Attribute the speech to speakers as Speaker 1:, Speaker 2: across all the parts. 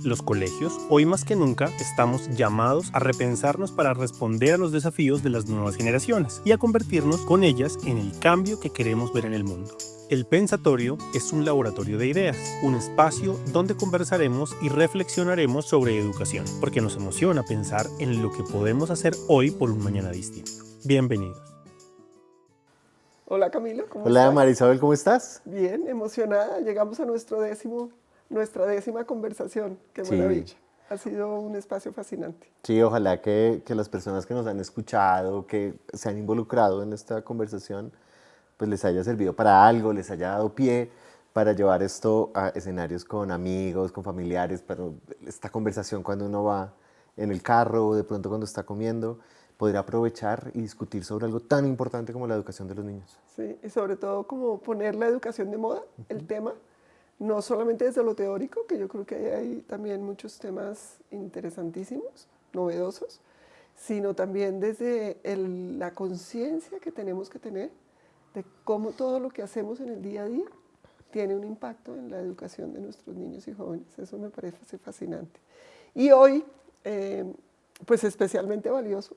Speaker 1: Los colegios, hoy más que nunca, estamos llamados a repensarnos para responder a los desafíos de las nuevas generaciones y a convertirnos con ellas en el cambio que queremos ver en el mundo. El Pensatorio es un laboratorio de ideas, un espacio donde conversaremos y reflexionaremos sobre educación, porque nos emociona pensar en lo que podemos hacer hoy por un mañana distinto. Bienvenidos.
Speaker 2: Hola Camilo, ¿cómo
Speaker 3: Hola
Speaker 2: estás?
Speaker 3: Marisabel, ¿cómo estás?
Speaker 2: Bien, emocionada. Llegamos a nuestra décima conversación. Qué
Speaker 3: Sí,
Speaker 2: maravilla. Ha sido un espacio fascinante.
Speaker 3: sí, ojalá que las personas que nos han escuchado, que se han involucrado en esta conversación, pues les haya servido para algo, les haya dado pie para llevar esto a escenarios con amigos, con familiares, para esta conversación cuando uno va en el carro o de pronto cuando está comiendo, poder aprovechar y discutir sobre algo tan importante como la educación de los niños.
Speaker 2: Sí, y sobre todo como poner la educación de moda, el tema, no solamente desde lo teórico, que yo creo que hay también muchos temas interesantísimos, novedosos, sino también desde la conciencia que tenemos que tener de cómo todo lo que hacemos en el día a día tiene un impacto en la educación de nuestros niños y jóvenes. Eso me parece fascinante. Y hoy, pues especialmente valioso,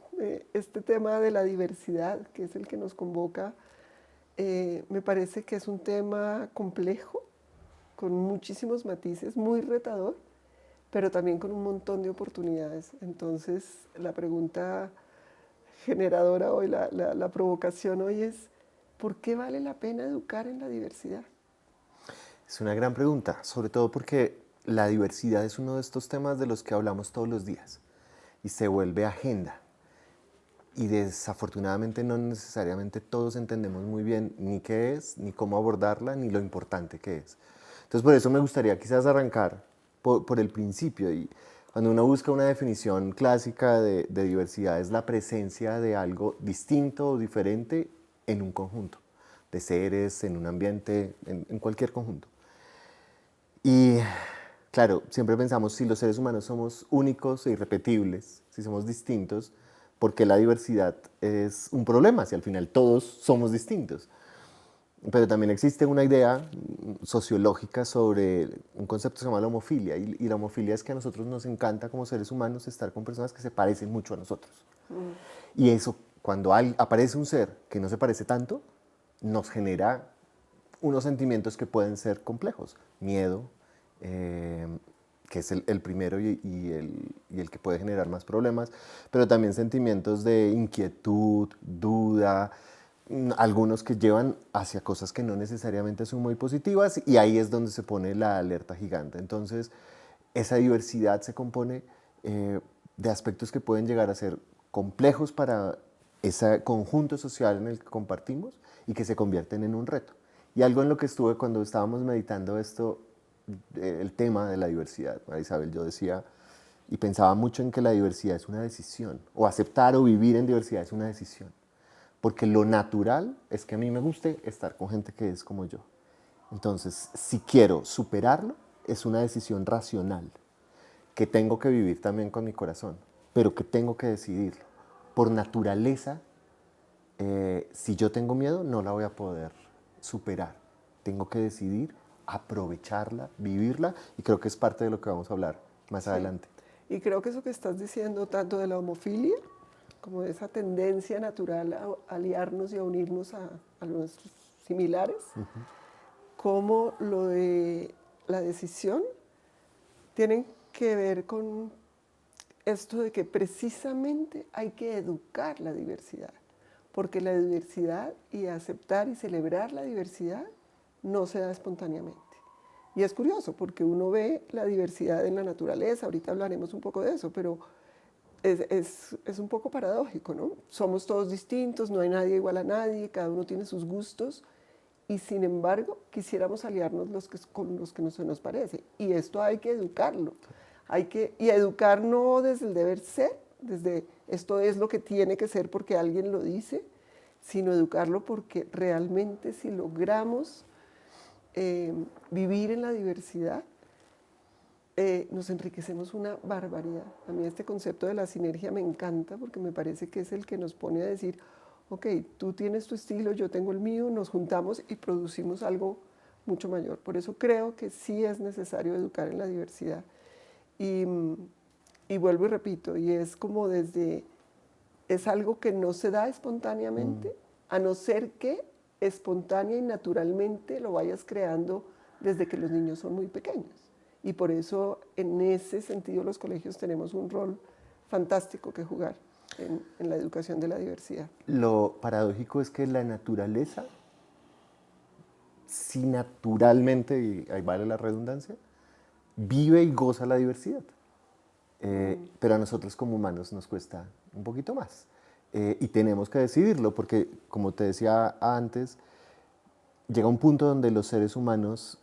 Speaker 2: este tema de la diversidad, que es el que nos convoca, me parece que es un tema complejo, con muchísimos matices, muy retador, pero también con un montón de oportunidades. Entonces, la pregunta generadora hoy, la provocación hoy es, ¿por qué vale la pena educar en la diversidad?
Speaker 3: Es una gran pregunta, sobre todo porque la diversidad es uno de estos temas de los que hablamos todos los días y se vuelve agenda. Y desafortunadamente no necesariamente todos entendemos muy bien ni qué es, ni cómo abordarla, ni lo importante que es. Entonces por eso me gustaría quizás arrancar por el principio. Y cuando uno busca una definición clásica de diversidad es la presencia de algo distinto o diferente en un conjunto, de seres, en un ambiente, en cualquier conjunto. Y claro, siempre pensamos si los seres humanos somos únicos e irrepetibles, si somos distintos, ¿por qué la diversidad es un problema? Si al final todos somos distintos. Pero también existe una idea sociológica sobre un concepto que se llama la homofilia. Y la homofilia es que a nosotros nos encanta como seres humanos estar con personas que se parecen mucho a nosotros. Y eso, cuando aparece un ser que no se parece tanto, nos genera unos sentimientos que pueden ser complejos. Miedo, eh, que es el primero y el que puede generar más problemas, pero también sentimientos de inquietud, duda, algunos que llevan hacia cosas que no necesariamente son muy positivas, y ahí es donde se pone la alerta gigante. Entonces, esa diversidad se compone de aspectos que pueden llegar a ser complejos para ese conjunto social en el que compartimos y que se convierten en un reto. Y algo en lo que estuve cuando estábamos meditando esto, el tema de la diversidad, Isabel, yo decía y pensaba mucho en que la diversidad es una decisión, o aceptar o vivir en diversidad es una decisión, porque lo natural es que a mí me guste estar con gente que es como yo. Entonces, si quiero superarlo, es una decisión racional, que tengo que vivir también con mi corazón, pero que tengo que decidirlo. Por naturaleza, si yo tengo miedo, no la voy a poder superar. Tengo que decidir aprovecharla, vivirla, y creo que es parte de lo que vamos a hablar más
Speaker 2: Sí.
Speaker 3: adelante.
Speaker 2: Y creo que eso que estás diciendo, tanto de la homofilia, como de esa tendencia natural a aliarnos y a unirnos a nuestros similares, como lo de la decisión, tienen que ver con esto de que precisamente hay que educar la diversidad, porque la diversidad y aceptar y celebrar la diversidad no se da espontáneamente. Y es curioso porque uno ve la diversidad en la naturaleza, ahorita hablaremos un poco de eso, pero es un poco paradójico, ¿no? Somos todos distintos, no hay nadie igual a nadie, cada uno tiene sus gustos y sin embargo quisiéramos aliarnos con los que no se nos parece. Y esto hay que educarlo. Y educar no desde el deber ser, desde esto es lo que tiene que ser porque alguien lo dice, sino educarlo porque realmente si logramos vivir en la diversidad, nos enriquecemos una barbaridad. A mí este concepto de la sinergia me encanta porque me parece que es el que nos pone a decir, ok, tú tienes tu estilo, yo tengo el mío, nos juntamos y producimos algo mucho mayor. Por eso creo que sí es necesario educar en la diversidad. Y, y vuelvo y repito, y es como es algo que no se da espontáneamente, a no ser que espontánea y naturalmente lo vayas creando desde que los niños son muy pequeños. Y por eso, en ese sentido, los colegios tenemos un rol fantástico que jugar en la educación de la diversidad.
Speaker 3: Lo paradójico es que la naturaleza, sí naturalmente, y ahí vale la redundancia, vive y goza la diversidad. Pero a nosotros como humanos nos cuesta un poquito más. Y tenemos que decidirlo porque, como te decía antes, llega un punto donde los seres humanos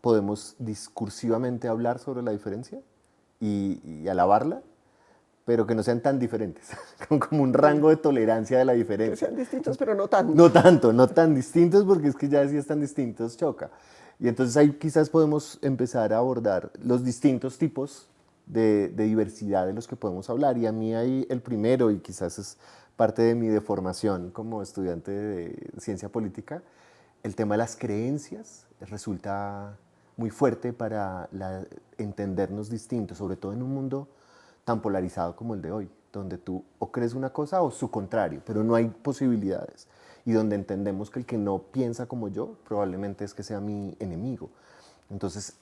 Speaker 3: podemos discursivamente hablar sobre la diferencia y alabarla, pero que no sean tan diferentes, como un rango de tolerancia de la
Speaker 2: Que
Speaker 3: diferencia.
Speaker 2: sean distintos, pero no tanto.
Speaker 3: No tanto, no tan distintos, porque es que ya si están distintos choca. Y entonces ahí quizás podemos empezar a abordar los distintos tipos de diversidad de los que podemos hablar. Y a mí ahí el primero, y quizás es parte de mi deformación como estudiante de ciencia política, el tema de las creencias resulta muy fuerte para entendernos distintos, sobre todo en un mundo tan polarizado como el de hoy, donde tú o crees una cosa o su contrario, pero no hay posibilidades, y donde entendemos que el que no piensa como yo probablemente es que sea mi enemigo. Entonces,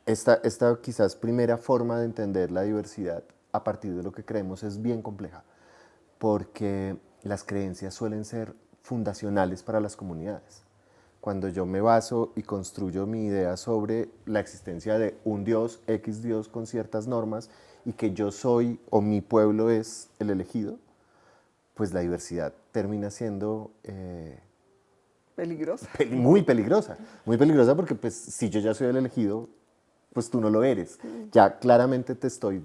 Speaker 3: esta quizás primera forma de entender la diversidad a partir de lo que creemos es bien compleja, porque las creencias suelen ser fundacionales para las comunidades. Cuando yo me baso y construyo mi idea sobre la existencia de un Dios, X Dios con ciertas normas, y que yo soy o mi pueblo es el elegido, pues la diversidad termina siendo
Speaker 2: Peligrosa.
Speaker 3: muy peligrosa porque pues si yo ya soy el elegido, pues tú no lo eres. Ya claramente te estoy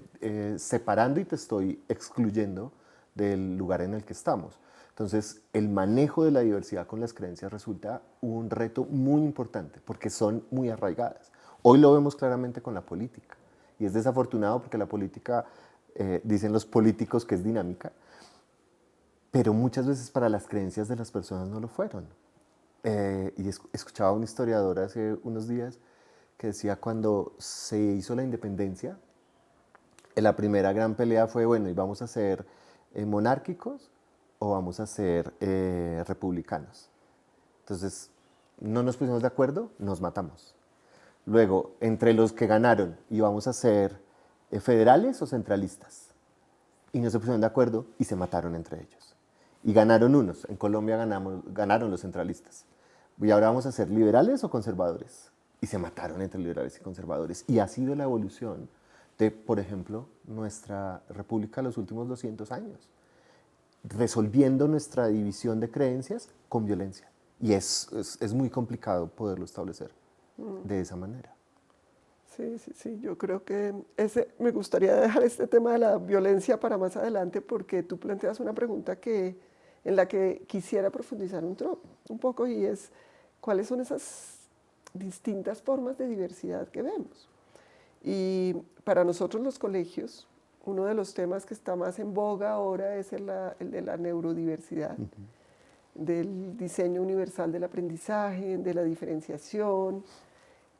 Speaker 3: separando y te estoy excluyendo del lugar en el que estamos. Entonces, el manejo de la diversidad con las creencias resulta un reto muy importante porque son muy arraigadas. Hoy lo vemos claramente con la política y es desafortunado porque la política, dicen los políticos que es dinámica, pero muchas veces para las creencias de las personas no lo fueron. Y escuchaba a un historiador hace unos días que decía cuando se hizo la independencia, la primera gran pelea fue, bueno, ¿y vamos a ser monárquicos o vamos a ser republicanos? Entonces, no nos pusimos de acuerdo, nos matamos. Luego, entre los que ganaron, ¿íbamos a ser federales o centralistas? Y no se pusieron de acuerdo y se mataron entre ellos. Y ganaron unos. En Colombia ganaron los centralistas. Y ahora vamos a ser liberales o conservadores. Y se mataron entre liberales y conservadores. Y ha sido la evolución de, por ejemplo, nuestra república los últimos 200 años. Resolviendo nuestra división de creencias con violencia. Y es muy complicado poderlo establecer de esa manera.
Speaker 2: Sí, yo creo que me gustaría dejar este tema de la violencia para más adelante porque tú planteas una pregunta en la que quisiera profundizar un poco y es, ¿cuáles son esas distintas formas de diversidad que vemos? Y para nosotros los colegios, uno de los temas que está más en boga ahora es el de la neurodiversidad, del diseño universal del aprendizaje, de la diferenciación,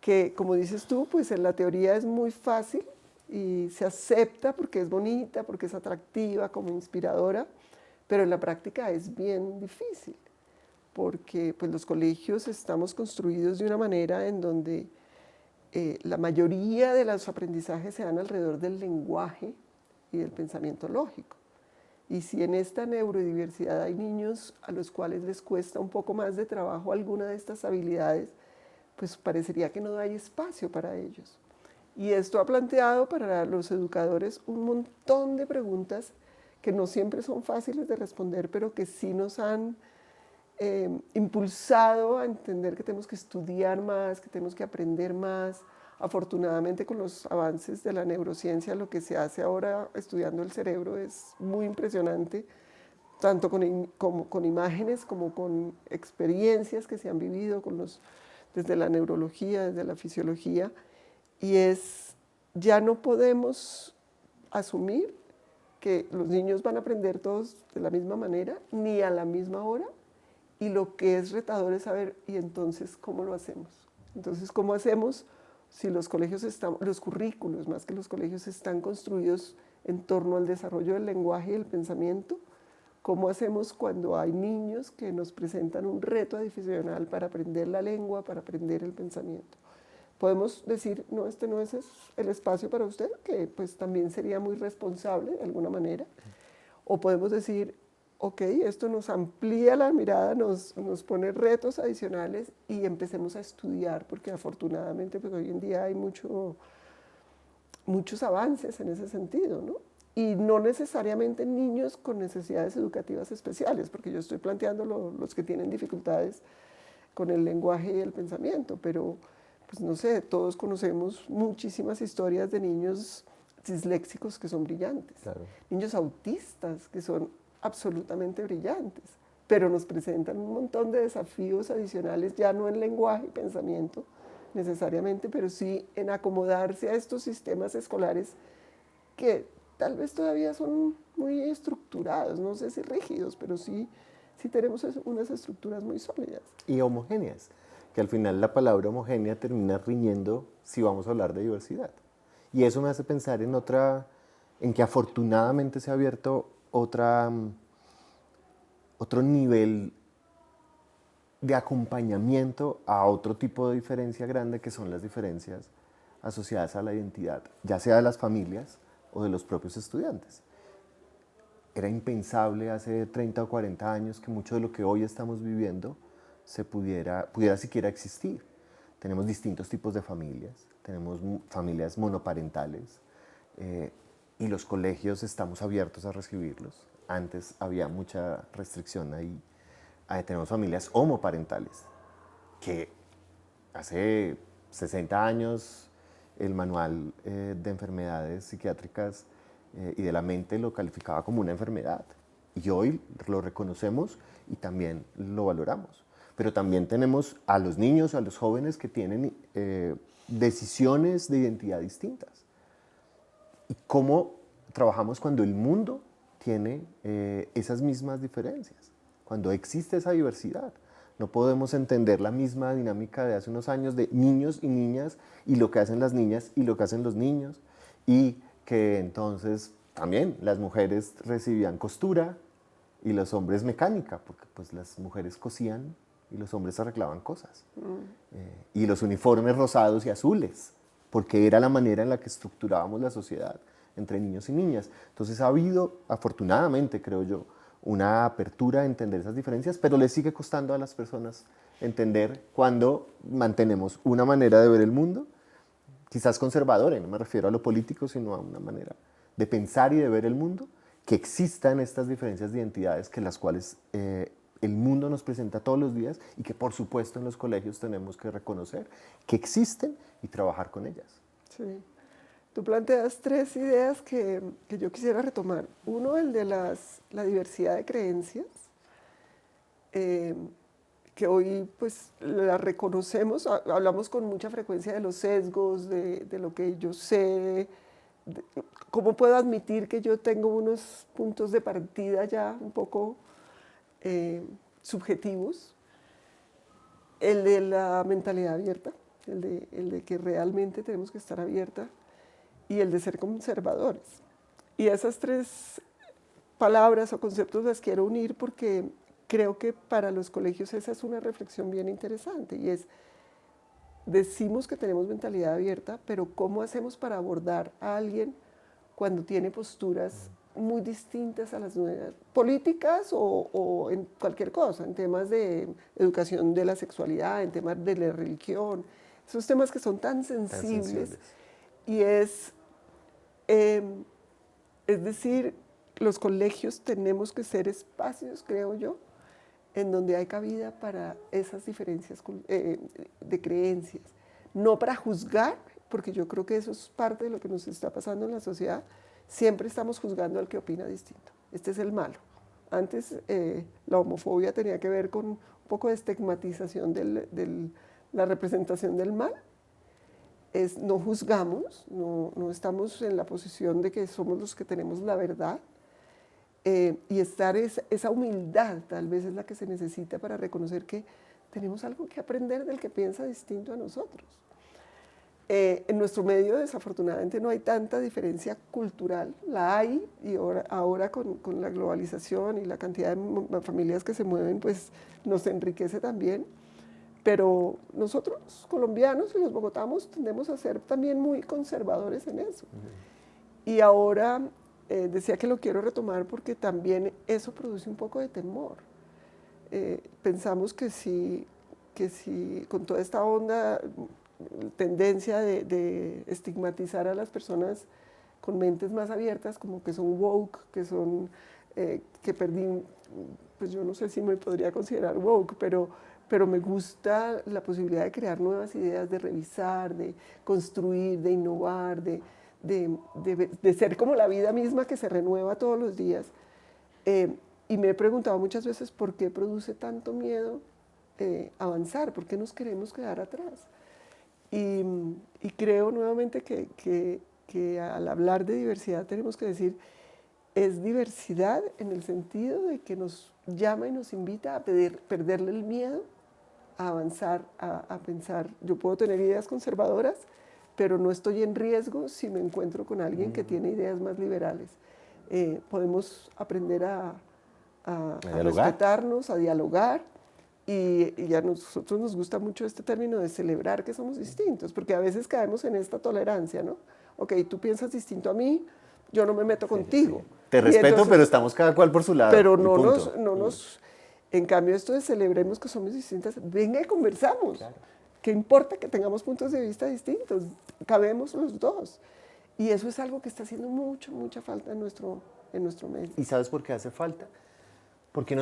Speaker 2: que como dices tú, pues en la teoría es muy fácil y se acepta porque es bonita, porque es atractiva, como inspiradora, pero en la práctica es bien difícil, porque pues los colegios estamos construidos de una manera en donde la mayoría de los aprendizajes se dan alrededor del lenguaje y del pensamiento lógico. Y si en esta neurodiversidad hay niños a los cuales les cuesta un poco más de trabajo alguna de estas habilidades, pues parecería que no hay espacio para ellos. Y esto ha planteado para los educadores un montón de preguntas que no siempre son fáciles de responder, pero que sí nos han impulsado a entender que tenemos que estudiar más, que tenemos que aprender más. Afortunadamente, con los avances de la neurociencia, lo que se hace ahora estudiando el cerebro es muy impresionante, tanto con imágenes como con experiencias que se han vivido desde la neurología, desde la fisiología, y ya no podemos asumir que los niños van a aprender todos de la misma manera, ni a la misma hora, y lo que es retador es saber, ¿y entonces cómo lo hacemos? Entonces, ¿cómo hacemos si los colegios los currículos, más que los colegios, están construidos en torno al desarrollo del lenguaje y el pensamiento, ¿cómo hacemos cuando hay niños que nos presentan un reto adicional para aprender la lengua, para aprender el pensamiento? Podemos decir, no, este no es el espacio para usted, que pues también sería muy responsable de alguna manera. O podemos decir, ok, esto nos amplía la mirada, nos pone retos adicionales y empecemos a estudiar, porque afortunadamente pues hoy en día hay muchos avances en ese sentido, ¿no? Y no necesariamente niños con necesidades educativas especiales, porque yo estoy planteando los que tienen dificultades con el lenguaje y el pensamiento, pero pues no sé, todos conocemos muchísimas historias de niños disléxicos que son brillantes,
Speaker 3: Claro.
Speaker 2: niños autistas que son absolutamente brillantes, pero nos presentan un montón de desafíos adicionales, ya no en lenguaje y pensamiento necesariamente, pero sí en acomodarse a estos sistemas escolares que tal vez todavía son muy estructurados, no sé si rígidos, pero sí tenemos unas estructuras muy sólidas.
Speaker 3: Y homogéneas, que al final la palabra homogénea termina riñendo si vamos a hablar de diversidad. Y eso me hace pensar en que afortunadamente se ha abierto otro nivel de acompañamiento a otro tipo de diferencia grande, que son las diferencias asociadas a la identidad, ya sea de las familias o de los propios estudiantes. Era impensable hace 30 o 40 años que mucho de lo que hoy estamos viviendo pudiera siquiera existir. Tenemos distintos tipos de familias, tenemos familias monoparentales, y los colegios estamos abiertos a recibirlos. Antes había mucha restricción ahí. Tenemos familias homoparentales, que hace 60 años el manual de enfermedades psiquiátricas y de la mente lo calificaba como una enfermedad. Y hoy lo reconocemos y también lo valoramos. Pero también tenemos a los niños, a los jóvenes que tienen decisiones de identidad distintas. Y cómo trabajamos cuando el mundo tiene esas mismas diferencias, cuando existe esa diversidad. No podemos entender la misma dinámica de hace unos años de niños y niñas y lo que hacen las niñas y lo que hacen los niños, y que entonces también las mujeres recibían costura y los hombres mecánica, porque pues las mujeres cosían y los hombres arreglaban cosas. Y los uniformes rosados y azules, porque era la manera en la que estructurábamos la sociedad entre niños y niñas. Entonces ha habido, afortunadamente creo yo, una apertura a entender esas diferencias, pero le sigue costando a las personas entender cuando mantenemos una manera de ver el mundo, quizás conservadora, y no me refiero a lo político, sino a una manera de pensar y de ver el mundo, que existan estas diferencias de identidades que las cuales el mundo nos presenta todos los días y que por supuesto en los colegios tenemos que reconocer que existen y trabajar con ellas.
Speaker 2: Sí. Tú planteas tres ideas que yo quisiera retomar. Uno, el de la diversidad de creencias, que hoy pues la reconocemos, hablamos con mucha frecuencia de los sesgos, de lo que yo sé, cómo puedo admitir que yo tengo unos puntos de partida ya un poco subjetivos. El de la mentalidad abierta, el de que realmente tenemos que estar abierta, y el de ser conservadores. Y esas tres palabras o conceptos las quiero unir porque creo que para los colegios esa es una reflexión bien interesante, y es, decimos que tenemos mentalidad abierta, pero ¿cómo hacemos para abordar a alguien cuando tiene posturas muy distintas a las nuestras, políticas o en cualquier cosa, en temas de educación de la sexualidad, en temas de la religión, esos temas que son tan sensibles. Y es decir, los colegios tenemos que ser espacios, creo yo, en donde hay cabida para esas diferencias de creencias. No para juzgar, porque yo creo que eso es parte de lo que nos está pasando en la sociedad. Siempre estamos juzgando al que opina distinto. Este es el malo. Antes la homofobia tenía que ver con un poco de estigmatización de la representación del mal. No juzgamos, no estamos en la posición de que somos los que tenemos la verdad, y esa humildad tal vez es la que se necesita para reconocer que tenemos algo que aprender del que piensa distinto a nosotros. En nuestro medio, desafortunadamente, no hay tanta diferencia cultural. La hay, y ahora con la globalización y la cantidad de familias que se mueven, pues nos enriquece también. Pero nosotros, colombianos y los bogotanos, tendemos a ser también muy conservadores en eso. Y ahora decía que lo quiero retomar porque también eso produce un poco de temor. Pensamos que si con toda esta onda, tendencia de estigmatizar a las personas con mentes más abiertas, como que son woke, que son, que perdí, pues yo no sé si me podría considerar woke, pero me gusta la posibilidad de crear nuevas ideas, de revisar, de construir, de innovar, de ser como la vida misma que se renueva todos los días. Y me he preguntado muchas veces por qué produce tanto miedo avanzar, por qué nos queremos quedar atrás. Y creo nuevamente que al hablar de diversidad tenemos que decir, es diversidad en el sentido de que nos llama y nos invita a perderle el miedo, a avanzar, a pensar. Yo puedo tener ideas conservadoras, pero no estoy en riesgo si me encuentro con alguien que tiene ideas más liberales. Podemos aprender a respetarnos, a dialogar, y a nosotros nos gusta mucho este término de celebrar que somos distintos, porque a veces caemos en esta tolerancia, ¿no? Ok, tú piensas distinto a mí, yo no me meto contigo.
Speaker 3: Sí. Te respeto, entonces, pero estamos cada cual por su lado.
Speaker 2: Pero en cambio esto de celebremos que somos distintas, venga y conversamos. Claro. ¿Qué importa que tengamos puntos de vista distintos? Cabemos los dos. Y eso es algo que está haciendo mucha falta en nuestro medio.
Speaker 3: ¿Y sabes por qué hace falta? Porque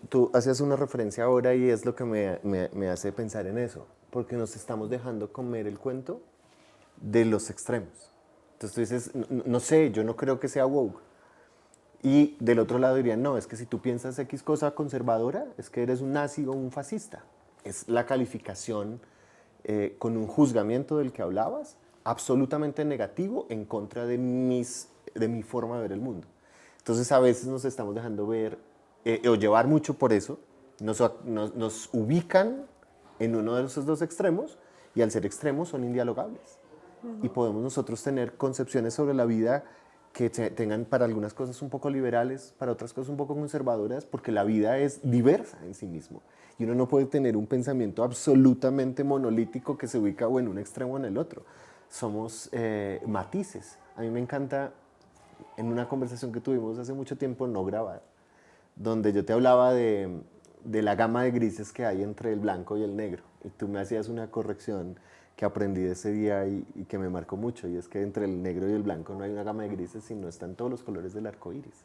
Speaker 3: tú hacías una referencia ahora y es lo que me hace pensar en eso, porque nos estamos dejando comer el cuento de los extremos. Entonces tú dices, no sé, yo no creo que sea woke. Y del otro lado dirían, no, es que si tú piensas X cosa conservadora, es que eres un nazi o un fascista. Es la calificación con un juzgamiento del que hablabas, absolutamente negativo en contra de mi forma de ver el mundo. Entonces a veces nos estamos dejando ver o llevar mucho por eso, nos ubican en uno de esos dos extremos y al ser extremos son indialogables. Y podemos nosotros tener concepciones sobre la vida que tengan para algunas cosas un poco liberales, para otras cosas un poco conservadoras, porque la vida es diversa en sí mismo. Y uno no puede tener un pensamiento absolutamente monolítico que se ubica o en un extremo o en el otro. Somos matices. A mí me encanta, en una conversación que tuvimos hace mucho tiempo, no grabada, donde yo te hablaba de la gama de grises que hay entre el blanco y el negro. Y tú me hacías una corrección que aprendí de ese día y que me marcó mucho, y es que entre el negro y el blanco no hay una gama de grises, sino están todos los colores del arco iris.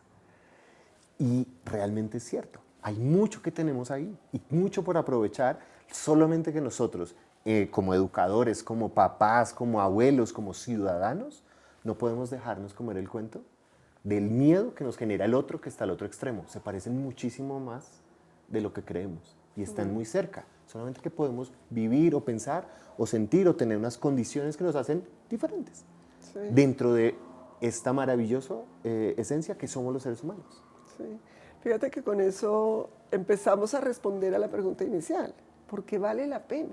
Speaker 3: Y realmente es cierto, hay mucho que tenemos ahí y mucho por aprovechar, solamente que nosotros, como educadores, como papás, como abuelos, como ciudadanos, no podemos dejarnos comer el cuento del miedo que nos genera el otro que está al otro extremo. Se parecen muchísimo más de lo que creemos y están muy cerca. Solamente que podemos vivir o pensar o sentir o tener unas condiciones que nos hacen diferentes. Sí. Dentro de esta maravillosa esencia que somos los seres humanos.
Speaker 2: Sí. Fíjate que con eso empezamos a responder a la pregunta inicial. ¿Por qué vale la pena?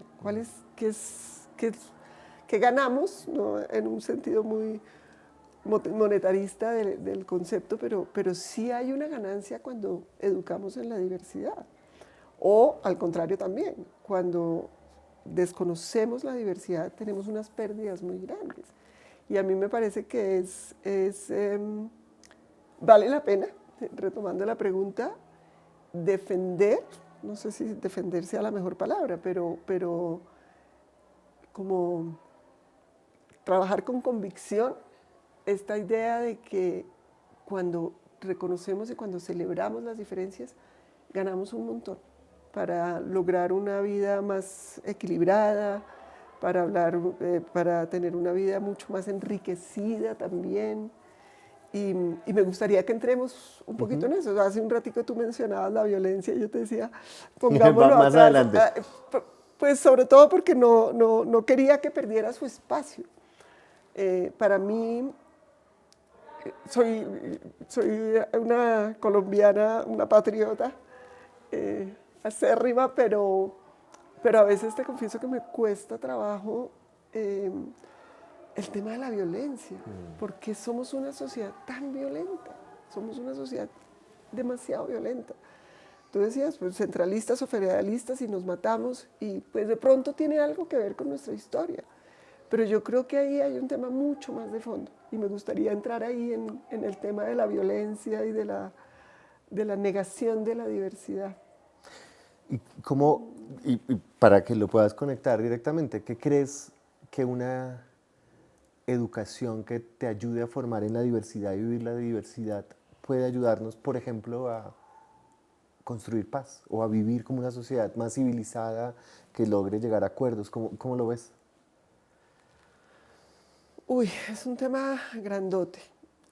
Speaker 2: ¿Qué ganamos? ¿No? En un sentido muy monetarista del concepto, pero sí hay una ganancia cuando educamos en la diversidad. O al contrario también, cuando desconocemos la diversidad tenemos unas pérdidas muy grandes. Y a mí me parece que vale la pena, retomando la pregunta, defender, no sé si defender sea la mejor palabra, pero como trabajar con convicción esta idea de que cuando reconocemos y cuando celebramos las diferencias, ganamos un montón para lograr una vida más equilibrada, para tener una vida mucho más enriquecida también. Y me gustaría que entremos un poquito en eso. Hace un ratito tú mencionabas la violencia y yo te decía, pongámoslo
Speaker 3: más
Speaker 2: atrás.
Speaker 3: adelante.
Speaker 2: Pues sobre todo porque no quería que perdiera su espacio. Para mí, soy una colombiana, una patriota acérrima, pero a veces te confieso que me cuesta trabajo eh, el tema de la violencia, porque somos una sociedad tan violenta, somos una sociedad demasiado violenta. Tú decías, pues centralistas o federalistas y nos matamos, y pues de pronto tiene algo que ver con nuestra historia. Pero yo creo que ahí hay un tema mucho más de fondo, y me gustaría entrar ahí en el tema de la violencia y de la negación de la diversidad.
Speaker 3: ¿Y cómo, y para que lo puedas conectar directamente, qué crees que una educación que te ayude a formar en la diversidad y vivir la diversidad puede ayudarnos, por ejemplo, a construir paz o a vivir como una sociedad más civilizada que logre llegar a acuerdos? ¿Cómo lo ves?
Speaker 2: Uy, es un tema grandote.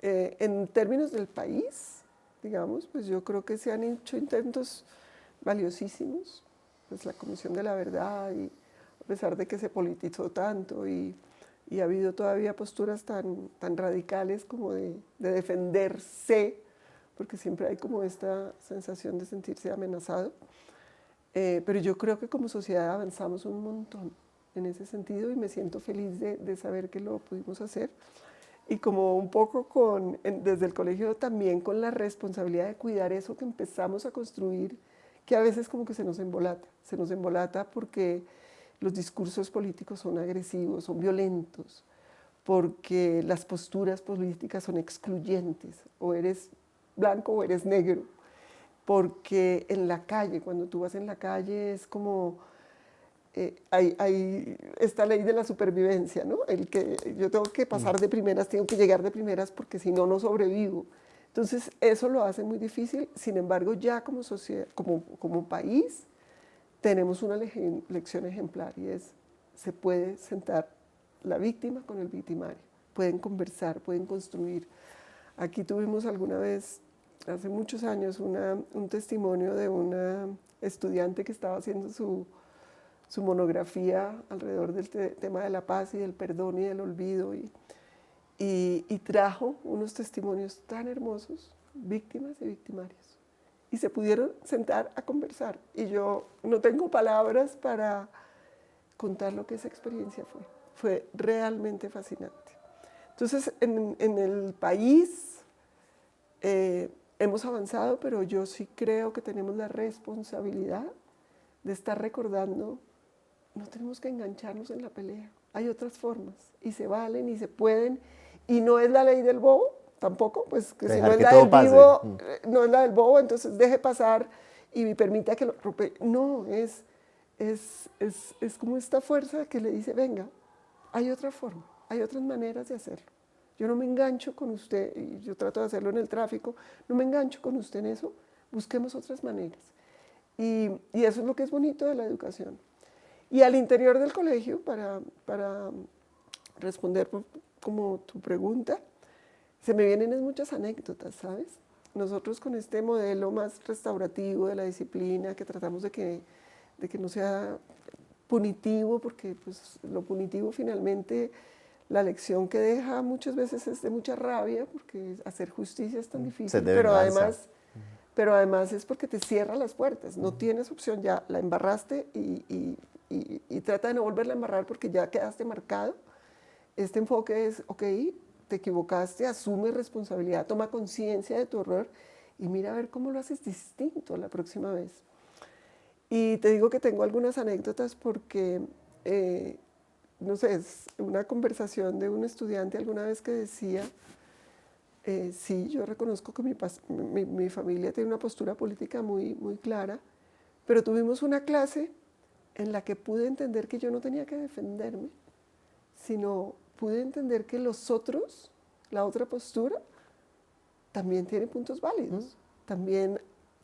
Speaker 2: En términos del país, digamos, pues yo creo que se han hecho intentos valiosísimos, pues la Comisión de la Verdad, y a pesar de que se politizó tanto y ha habido todavía posturas tan radicales como de defenderse, porque siempre hay como esta sensación de sentirse amenazado. Pero yo creo que como sociedad avanzamos un montón en ese sentido y me siento feliz de saber que lo pudimos hacer. Y como un poco desde el colegio también con la responsabilidad de cuidar eso que empezamos a construir, que a veces como que se nos embolata porque los discursos políticos son agresivos, son violentos, porque las posturas políticas son excluyentes, o eres blanco o eres negro, porque en la calle, cuando tú vas en la calle es como, hay esta ley de la supervivencia, ¿no? El que yo tengo que pasar de primeras, tengo que llegar de primeras porque si no, no sobrevivo. Entonces, eso lo hace muy difícil. Sin embargo, ya como sociedad, como país, tenemos una lección ejemplar y es, se puede sentar la víctima con el victimario, pueden conversar, pueden construir. Aquí tuvimos alguna vez, hace muchos años, un testimonio de una estudiante que estaba haciendo su monografía alrededor del tema de la paz y del perdón y del olvido, y trajo unos testimonios tan hermosos, víctimas y victimarios, y se pudieron sentar a conversar, y yo no tengo palabras para contar lo que esa experiencia fue realmente fascinante. Entonces, en el país hemos avanzado, pero yo sí creo que tenemos la responsabilidad de estar recordando, no tenemos que engancharnos en la pelea. Hay otras formas y se valen y se pueden, y no es la ley del bobo tampoco, pues que si no es la del vivo, no es la del bobo, entonces deje pasar y permita que lo rompe. No, es como esta fuerza que le dice, venga, hay otra forma, hay otras maneras de hacerlo. Yo no me engancho con usted, y yo trato de hacerlo en el tráfico, no me engancho con usted en eso, busquemos otras maneras. Y eso es lo que es bonito de la educación. Y al interior del colegio, para responder como tu pregunta, se me vienen muchas anécdotas, ¿sabes? Nosotros con este modelo más restaurativo de la disciplina, que tratamos de que no sea punitivo, porque pues, lo punitivo finalmente, la lección que deja muchas veces es de mucha rabia, porque hacer justicia es tan difícil, pero además es porque te cierra las puertas, no tienes opción, ya la embarraste y trata de no volverla a embarrar porque ya quedaste marcado. Este enfoque es, ok, te equivocaste, asume responsabilidad, toma conciencia de tu error y mira a ver cómo lo haces distinto la próxima vez. Y te digo que tengo algunas anécdotas porque, no sé, es una conversación de un estudiante alguna vez que decía, sí, yo reconozco que mi familia tiene una postura política muy, muy clara, pero tuvimos una clase en la que pude entender que yo no tenía que defenderme, sino pude entender que los otros, la otra postura, también tiene puntos válidos. También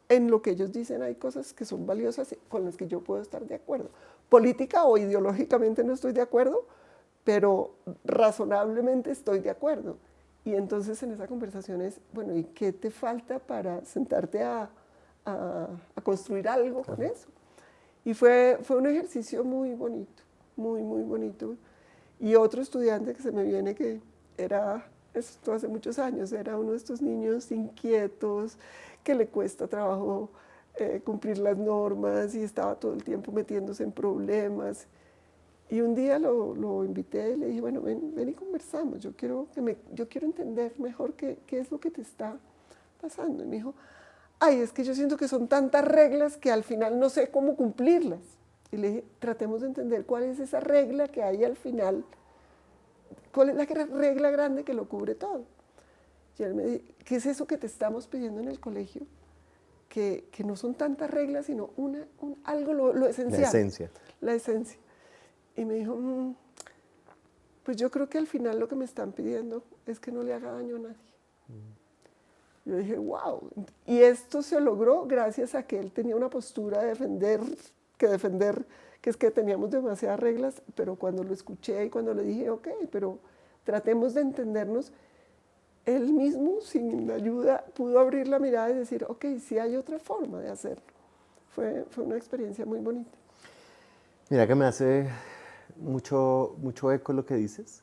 Speaker 2: en lo que ellos dicen hay cosas que son valiosas con las que yo puedo estar de acuerdo. Política o ideológicamente no estoy de acuerdo, pero razonablemente estoy de acuerdo. Y entonces en esa conversación es, bueno, ¿y qué te falta para sentarte a construir algo con eso? Y fue un ejercicio muy bonito, muy, muy bonito. Y otro estudiante que se me viene que era, esto hace muchos años, era uno de estos niños inquietos, que le cuesta trabajo cumplir las normas y estaba todo el tiempo metiéndose en problemas. Y un día lo invité y le dije, bueno, ven y conversamos, yo quiero entender mejor qué es lo que te está pasando. Y me dijo, ay, es que yo siento que son tantas reglas que al final no sé cómo cumplirlas. Y le dije, tratemos de entender cuál es esa regla que hay al final, cuál es la regla grande que lo cubre todo. Y él me dijo, ¿qué es eso que te estamos pidiendo en el colegio? Que no son tantas reglas, sino algo lo esencial.
Speaker 3: La esencia.
Speaker 2: La esencia. Y me dijo, pues yo creo que al final lo que me están pidiendo es que no le haga daño a nadie. Yo dije, wow. Y esto se logró gracias a que él tenía una postura de defender, que es que teníamos demasiadas reglas, pero cuando lo escuché y cuando le dije, ok, pero tratemos de entendernos, él mismo, sin ayuda, pudo abrir la mirada y decir, ok, sí hay otra forma de hacerlo. Fue una experiencia muy bonita.
Speaker 3: Mira que me hace mucho eco lo que dices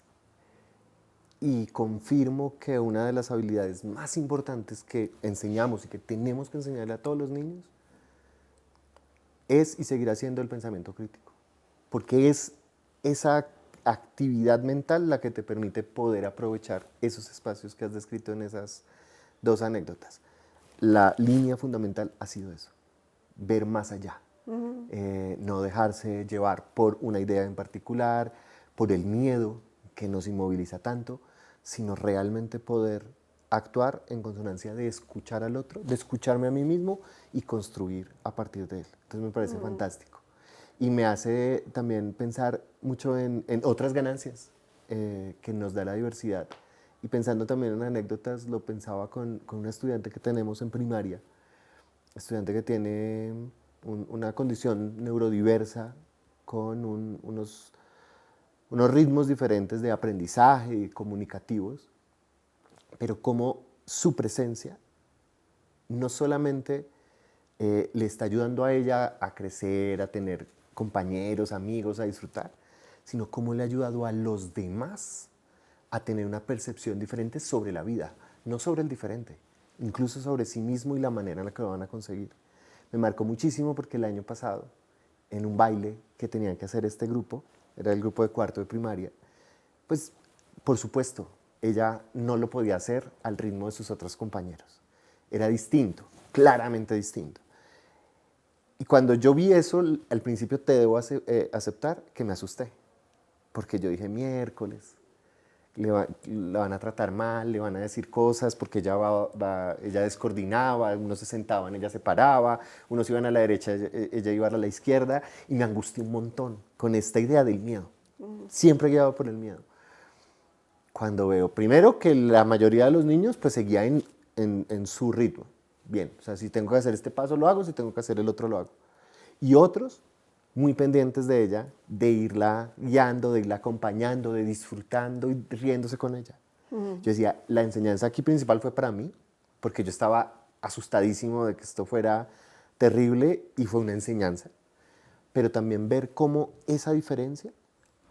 Speaker 3: y confirmo que una de las habilidades más importantes que enseñamos y que tenemos que enseñarle a todos los niños es y seguirá siendo el pensamiento crítico, porque es esa actividad mental la que te permite poder aprovechar esos espacios que has descrito en esas dos anécdotas. La línea fundamental ha sido eso, ver más allá. No dejarse llevar por una idea en particular, por el miedo que nos inmoviliza tanto, sino realmente poder actuar en consonancia de escuchar al otro, de escucharme a mí mismo y construir a partir de él. Entonces me parece fantástico. Y me hace también pensar mucho en otras ganancias que nos da la diversidad. Y pensando también en anécdotas, lo pensaba con una estudiante que tenemos en primaria, estudiante que tiene una condición neurodiversa con unos ritmos diferentes de aprendizaje y comunicativos, pero como su presencia no solamente le está ayudando a ella a crecer, a tener compañeros, amigos, a disfrutar, sino cómo le ha ayudado a los demás a tener una percepción diferente sobre la vida, no sobre el diferente, incluso sobre sí mismo y la manera en la que lo van a conseguir. Me marcó muchísimo porque el año pasado, en un baile que tenían que hacer este grupo, era el grupo de cuarto de primaria, pues por supuesto, ella no lo podía hacer al ritmo de sus otros compañeros. Era distinto, claramente distinto. Y cuando yo vi eso, al principio te debo aceptar que me asusté, porque yo dije, miércoles, la van a tratar mal, le van a decir cosas, porque ella descoordinaba, unos se sentaban, ella se paraba, unos iban a la derecha, ella iba a la izquierda, y me angustié un montón con esta idea del miedo, siempre guiado por el miedo. Cuando veo, primero, que la mayoría de los niños pues seguía en su ritmo, bien, o sea, si tengo que hacer este paso lo hago, si tengo que hacer el otro lo hago. Y otros muy pendientes de ella, de irla guiando, de irla acompañando, de disfrutando y riéndose con ella. Yo decía, la enseñanza aquí principal fue para mí, porque yo estaba asustadísimo de que esto fuera terrible y fue una enseñanza. Pero también ver cómo esa diferencia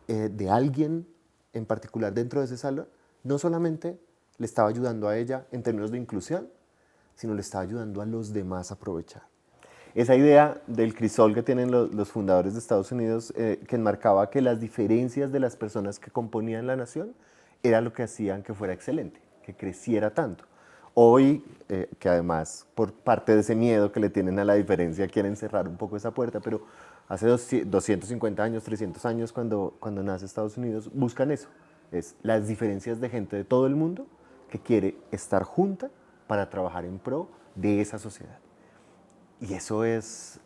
Speaker 3: de alguien en particular dentro de ese salón, no solamente le estaba ayudando a ella en términos de inclusión, sino le estaba ayudando a los demás a aprovechar. Esa idea del crisol que tienen los fundadores de Estados Unidos, que enmarcaba que las diferencias de las personas que componían la nación era lo que hacían que fuera excelente, que creciera tanto. Hoy, que además por parte de ese miedo que le tienen a la diferencia quieren cerrar un poco esa puerta, pero hace 250 años, 300 años cuando nace Estados Unidos, buscan eso, es las diferencias de gente de todo el mundo que quiere estar junta para trabajar en pro de esa sociedad. Y eso es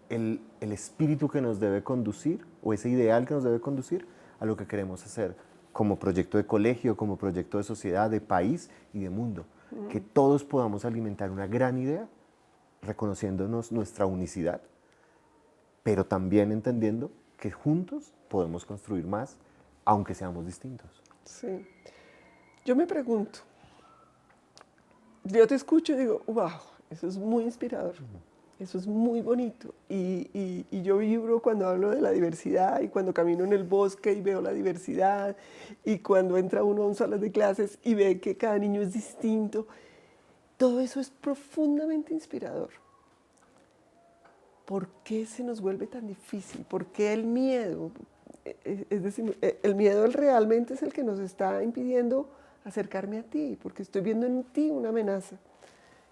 Speaker 3: el espíritu que nos debe conducir, o ese ideal que nos debe conducir a lo que queremos hacer como proyecto de colegio, como proyecto de sociedad, de país y de mundo. Que todos podamos alimentar una gran idea, reconociéndonos nuestra unicidad, pero también entendiendo que juntos podemos construir más, aunque seamos distintos.
Speaker 2: Sí. Yo me pregunto, yo te escucho y digo, wow, eso es muy inspirador, eso es muy bonito. Y yo vibro cuando hablo de la diversidad y cuando camino en el bosque y veo la diversidad y cuando entra uno a un salón de clases y ve que cada niño es distinto. Todo eso es profundamente inspirador. ¿por qué se nos vuelve tan difícil? ¿Por qué el miedo? Es decir, el miedo realmente es el que nos está impidiendo acercarme a ti, porque estoy viendo en ti una amenaza.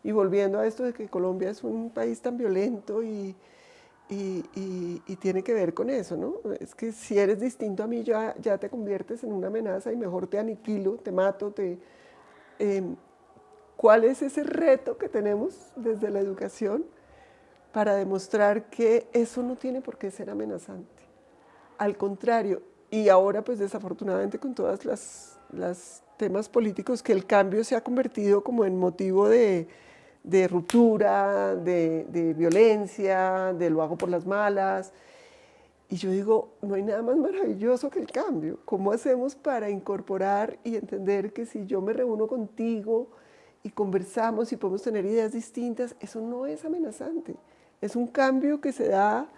Speaker 2: Y volviendo a esto de que Colombia es un país tan violento y tiene que ver con eso, ¿no? Es que si eres distinto a mí ya te conviertes en una amenaza y mejor te aniquilo, te mato, ¿cuál es ese reto que tenemos desde la educación para demostrar que eso no tiene por qué ser amenazante? Al contrario, y ahora pues desafortunadamente con todas las temas políticos, que el cambio se ha convertido como en motivo de ruptura, de violencia, de lo hago por las malas. Y yo digo, no hay nada más maravilloso que el cambio. ¿Cómo hacemos para incorporar y entender que si yo me reúno contigo y conversamos y podemos tener ideas distintas, eso no es amenazante? Es un cambio que se da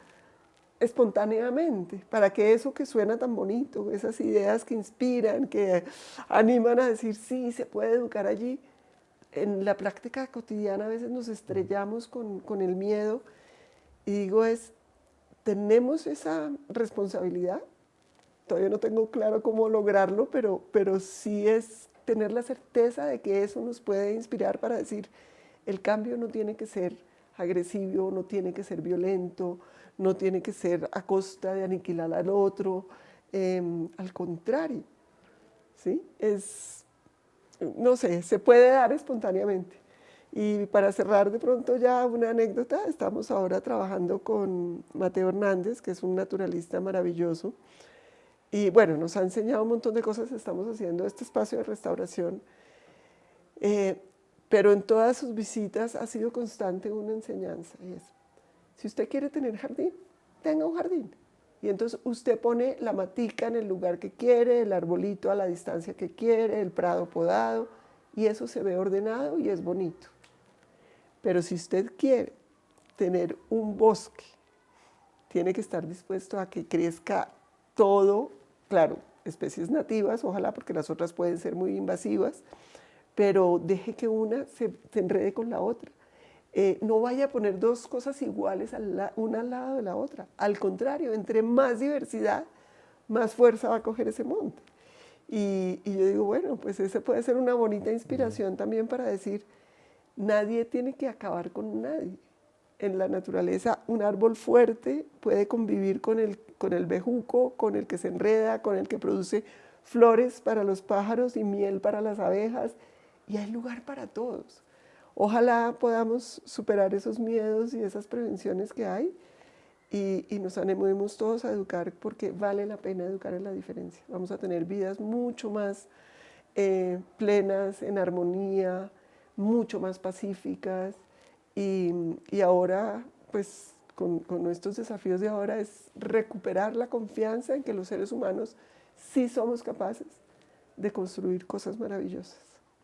Speaker 2: espontáneamente, para que eso que suena tan bonito, esas ideas que inspiran, que animan a decir, sí, se puede educar allí, en la práctica cotidiana a veces nos estrellamos con el miedo. Y digo, tenemos esa responsabilidad. Todavía no tengo claro cómo lograrlo, pero sí es tener la certeza de que eso nos puede inspirar para decir, el cambio no tiene que ser agresivo, no tiene que ser violento, no tiene que ser a costa de aniquilar al otro, al contrario, ¿sí? No sé, se puede dar espontáneamente. Y para cerrar de pronto ya una anécdota, estamos ahora trabajando con Mateo Hernández, que es un naturalista maravilloso, y bueno, nos ha enseñado un montón de cosas, estamos haciendo este espacio de restauración, pero en todas sus visitas ha sido constante una enseñanza, y es, si usted quiere tener jardín, tenga un jardín. Y entonces usted pone la matica en el lugar que quiere, el arbolito a la distancia que quiere, el prado podado, y eso se ve ordenado y es bonito. Pero si usted quiere tener un bosque, tiene que estar dispuesto a que crezca todo, claro, especies nativas, ojalá, porque las otras pueden ser muy invasivas, pero deje que una se enrede con la otra. No vaya a poner dos cosas iguales una al lado de la otra. Al contrario, entre más diversidad, más fuerza va a coger ese monte. Y yo digo, bueno, pues esa puede ser una bonita inspiración también para decir, nadie tiene que acabar con nadie. En la naturaleza, un árbol fuerte puede convivir con el bejuco, con el que se enreda, con el que produce flores para los pájaros y miel para las abejas, y hay lugar para todos. Ojalá podamos superar esos miedos y esas prevenciones que hay y nos animemos todos a educar, porque vale la pena educar en la diferencia. Vamos a tener vidas mucho más plenas, en armonía, mucho más pacíficas, y ahora, pues con nuestros desafíos de ahora es recuperar la confianza en que los seres humanos sí somos capaces de construir cosas maravillosas.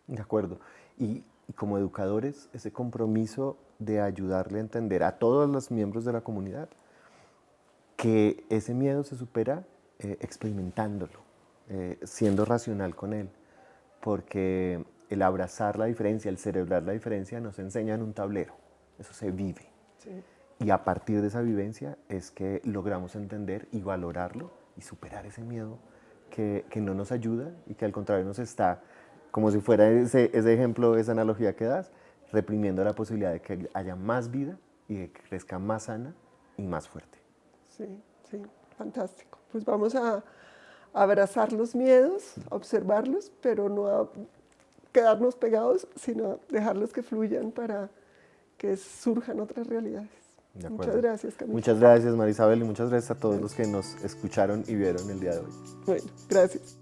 Speaker 3: De acuerdo. Y como educadores, ese compromiso de ayudarle a entender a todos los miembros de la comunidad que ese miedo se supera experimentándolo, siendo racional con él, porque el abrazar la diferencia, el celebrar la diferencia nos enseña en un tablero, eso se vive. Sí. Y a partir de esa vivencia es que logramos entender y valorarlo y superar ese miedo que no nos ayuda y que al contrario nos está, como si fuera ese ejemplo, esa analogía que das, reprimiendo la posibilidad de que haya más vida y de que crezca más sana y más fuerte.
Speaker 2: Sí, sí, fantástico. Pues vamos a abrazar los miedos, a observarlos, pero no a quedarnos pegados, sino a dejarlos que fluyan para que surjan otras realidades. Muchas gracias, Camila.
Speaker 3: Muchas gracias, María Isabel, y muchas gracias a todos los que nos escucharon y vieron el día de hoy.
Speaker 2: Bueno, gracias.